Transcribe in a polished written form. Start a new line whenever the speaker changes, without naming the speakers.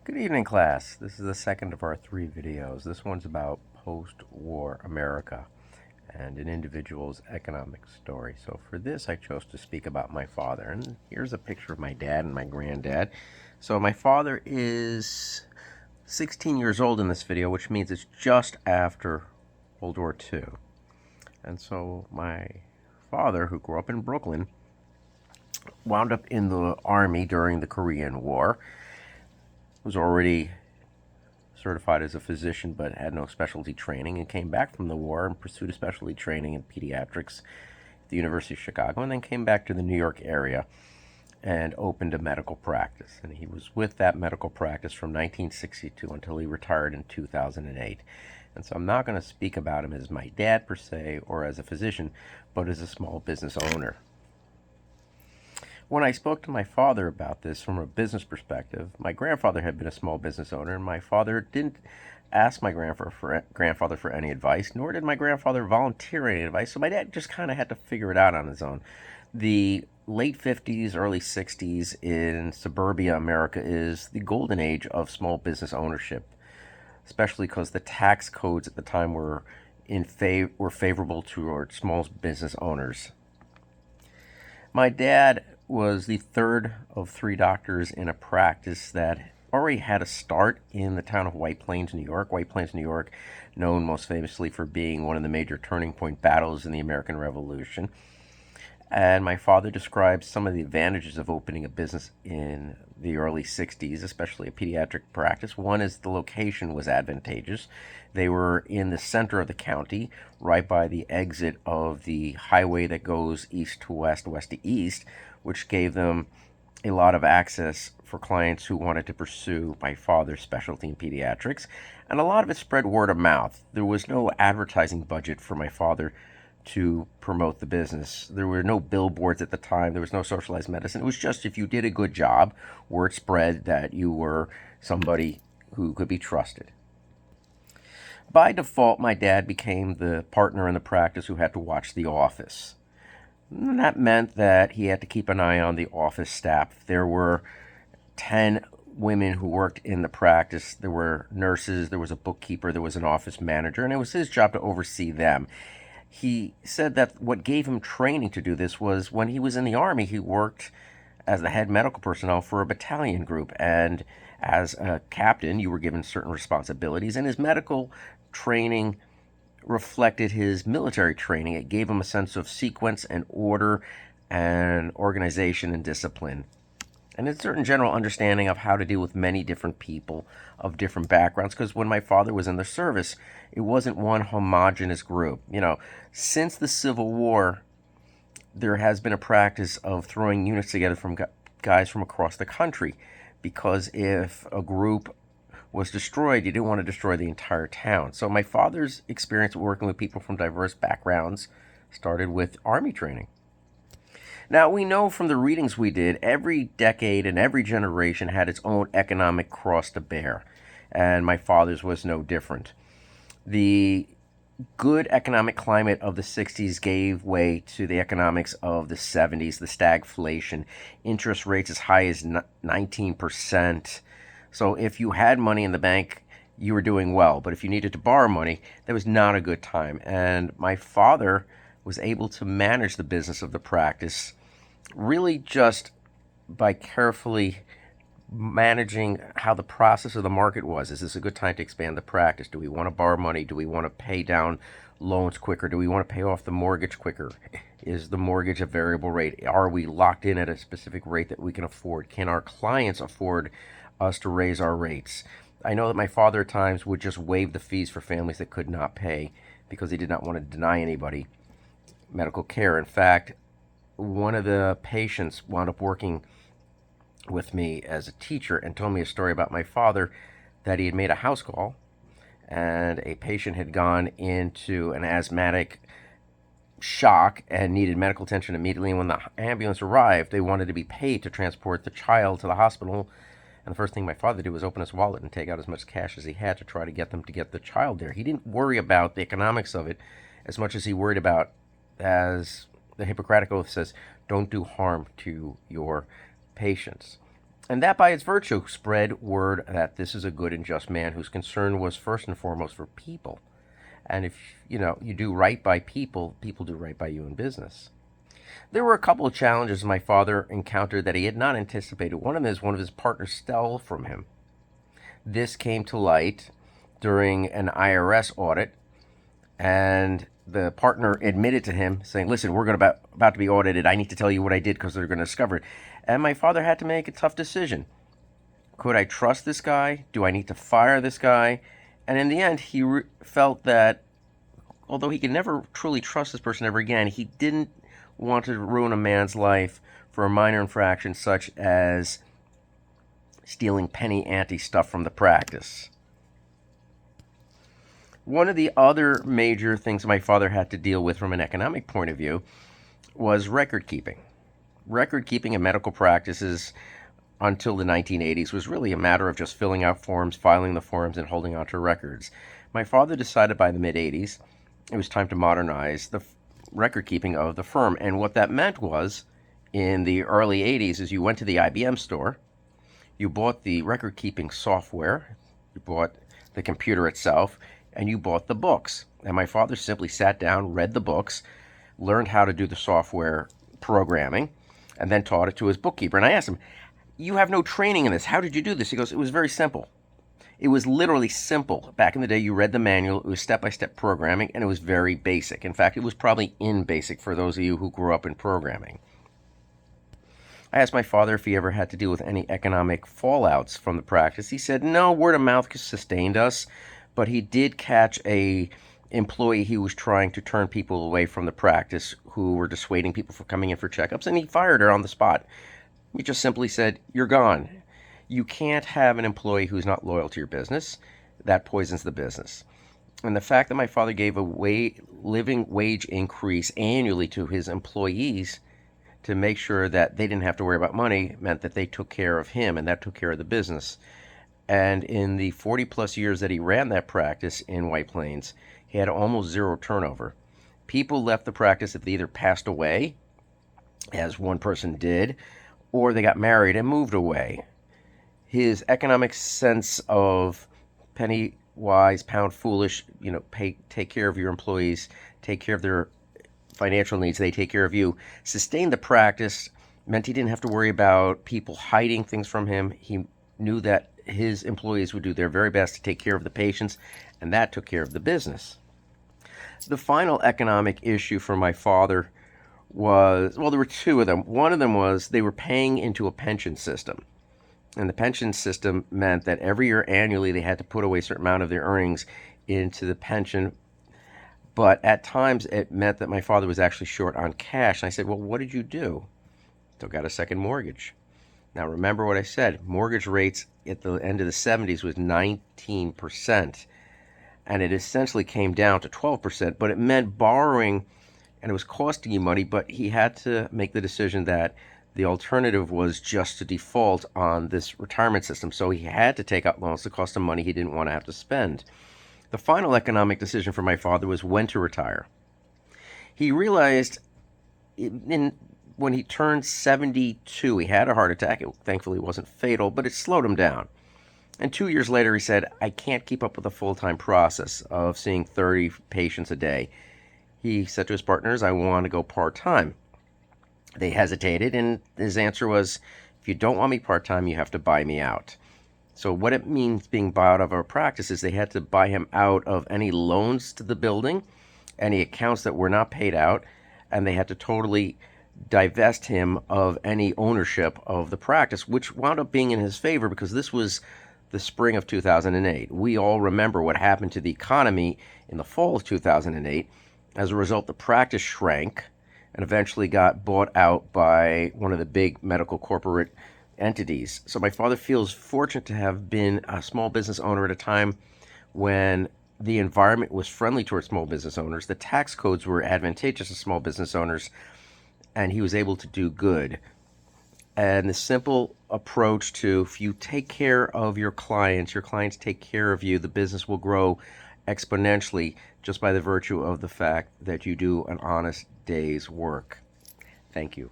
Good evening, class. This is the second of our three videos. This one's about post-war America and an individual's economic story. So for this, I chose to speak about my father. And here's a picture of my dad and my granddad. So my father is 16 years old in this video, which means it's just after World War II. And so my father, who grew up in Brooklyn, wound up in the Army during the Korean War, was already certified as a physician but had no specialty training, and came back from the war and pursued a specialty training in pediatrics at the University of Chicago, and then came back to the New York area and opened a medical practice. And he was with that medical practice from 1962 until he retired in 2008. And so I'm not going to speak about him as my dad per se or as a physician, but as a small business owner. When I spoke to my father about this from a business perspective, my grandfather had been a small business owner, and my father didn't ask my grandfather for any advice, nor did my grandfather volunteer any advice, so my dad just kind of had to figure it out on his own. The late 50s, early 60s in suburbia America is the golden age of small business ownership, especially because the tax codes at the time were favorable towards small business owners. My dad was the third of three doctors in a practice that already had a start in the town of White Plains, New York. White Plains, New York, known most famously for being one of the major turning point battles in the American Revolution. And my father describes some of the advantages of opening a business in the early 60s, especially a pediatric practice. One is the location was advantageous. They were in the center of the county, right by the exit of the highway that goes east to west, west to east, which gave them a lot of access for clients who wanted to pursue my father's specialty in pediatrics. And a lot of it spread word of mouth. There was no advertising budget for my father to promote the business. There were no billboards at the time. There was no socialized medicine. It was just if you did a good job, word spread that you were somebody who could be trusted. By default, my dad became the partner in the practice who had to watch the office. And that meant that he had to keep an eye on the office staff. There were 10 women who worked in the practice. There were nurses, there was a bookkeeper, there was an office manager, and it was his job to oversee them. He said that what gave him training to do this was when he was in the Army, he worked as the head medical personnel for a battalion group. And as a captain, you were given certain responsibilities, and his medical training reflected his military training. It gave him a sense of sequence and order and organization and discipline, and a certain general understanding of how to deal with many different people of different backgrounds. Because when my father was in the service, it wasn't one homogenous group. Since the Civil War, there has been a practice of throwing units together from guys from across the country, because if a group was destroyed, you didn't want to destroy the entire town. So my father's experience working with people from diverse backgrounds started with Army training. Now, we know from the readings we did, every decade and every generation had its own economic cross to bear, and my father's was no different. The good economic climate of the 60s gave way to the economics of the 70s, the stagflation, interest rates as high as 19%. So if you had money in the bank, you were doing well. But if you needed to borrow money, that was not a good time. And my father was able to manage the business of the practice really just by carefully managing how the process of the market was. Is this a good time to expand the practice? Do we want to borrow money? Do we want to pay down loans quicker? Do we want to pay off the mortgage quicker? Is the mortgage a variable rate? Are we locked in at a specific rate that we can afford? Can our clients afford us to raise our rates? I know that my father at times would just waive the fees for families that could not pay because he did not want to deny anybody medical care. In fact, one of the patients wound up working with me as a teacher and told me a story about my father, that he had made a house call and a patient had gone into an asthmatic shock and needed medical attention immediately. And when the ambulance arrived, they wanted to be paid to transport the child to the hospital. And the first thing my father did was open his wallet and take out as much cash as he had to try to get them to get the child there. He didn't worry about the economics of it as much as he worried about, as the Hippocratic Oath says, don't do harm to your patients. And that by its virtue spread word that this is a good and just man whose concern was first and foremost for people. And if you do right by people, people do right by you in business. There were a couple of challenges my father encountered that he had not anticipated. One of them is one of his partners stole from him. This came to light during an IRS audit, and the partner admitted to him, saying, "Listen, we're about to be audited. I need to tell you what I did because they're going to discover it." And my father had to make a tough decision. Could I trust this guy? Do I need to fire this guy? And in the end, he felt that although he could never truly trust this person ever again, he didn't want to ruin a man's life for a minor infraction such as stealing penny ante stuff from the practice. One of the other major things my father had to deal with from an economic point of view was record keeping. Record keeping in medical practices until the 1980s was really a matter of just filling out forms, filing the forms, and holding on to records. My father decided by the mid-80s it was time to modernize the record keeping of the firm. And what that meant was, in the early 80s, is you went to the IBM store, you bought the record keeping software, you bought the computer itself, and you bought the books. And my father simply sat down, read the books, learned how to do the software programming, and then taught it to his bookkeeper. And I asked him, "You have no training in this. How did you do this?" He goes, "It was very simple." It was literally simple. Back in the day, you read the manual, it was step-by-step programming, and it was very basic. In fact, it was probably in basic for those of you who grew up in programming. I asked my father if he ever had to deal with any economic fallouts from the practice. He said, no, word of mouth sustained us, but he did catch a employee he was trying to turn people away from the practice who were dissuading people from coming in for checkups, and he fired her on the spot. He just simply said, "You're gone." You can't have an employee who's not loyal to your business. That poisons the business. And the fact that my father gave a living wage increase annually to his employees to make sure that they didn't have to worry about money meant that they took care of him, and that took care of the business. And in the 40 plus years that he ran that practice in White Plains, he had almost zero turnover. People left the practice if they either passed away, as one person did, or they got married and moved away. His economic sense of penny wise, pound foolish, take care of your employees, take care of their financial needs, they take care of you, sustained the practice, meant he didn't have to worry about people hiding things from him. He knew that his employees would do their very best to take care of the patients, and that took care of the business. The final economic issue for my father was, well, there were two of them. One of them was they were paying into a pension system. And the pension system meant that every year annually they had to put away a certain amount of their earnings into the pension. But at times it meant that my father was actually short on cash. And I said, well, what did you do? Took out a second mortgage. Now, remember what I said. Mortgage rates at the end of the 70s was 19%. And it essentially came down to 12%. But it meant borrowing, and it was costing you money. But he had to make the decision that the alternative was just to default on this retirement system. So he had to take out loans to cost him money he didn't want to have to spend. The final economic decision for my father was when to retire. He realized when he turned 72, he had a heart attack. It thankfully wasn't fatal, but it slowed him down. And 2 years later, he said, I can't keep up with the full-time process of seeing 30 patients a day. He said to his partners, I want to go part-time. They hesitated, and his answer was, if you don't want me part-time, you have to buy me out. So what it means being bought out of our practice is they had to buy him out of any loans to the building, any accounts that were not paid out, and they had to totally divest him of any ownership of the practice, which wound up being in his favor because this was the spring of 2008. We all remember what happened to the economy in the fall of 2008. As a result, the practice shrank and eventually got bought out by one of the big medical corporate entities. So my father feels fortunate to have been a small business owner at a time when the environment was friendly towards small business owners. The tax codes were advantageous to small business owners, and he was able to do good. And the simple approach to, if you take care of your clients take care of you, the business will grow exponentially just by the virtue of the fact that you do an honest day's work. Thank you.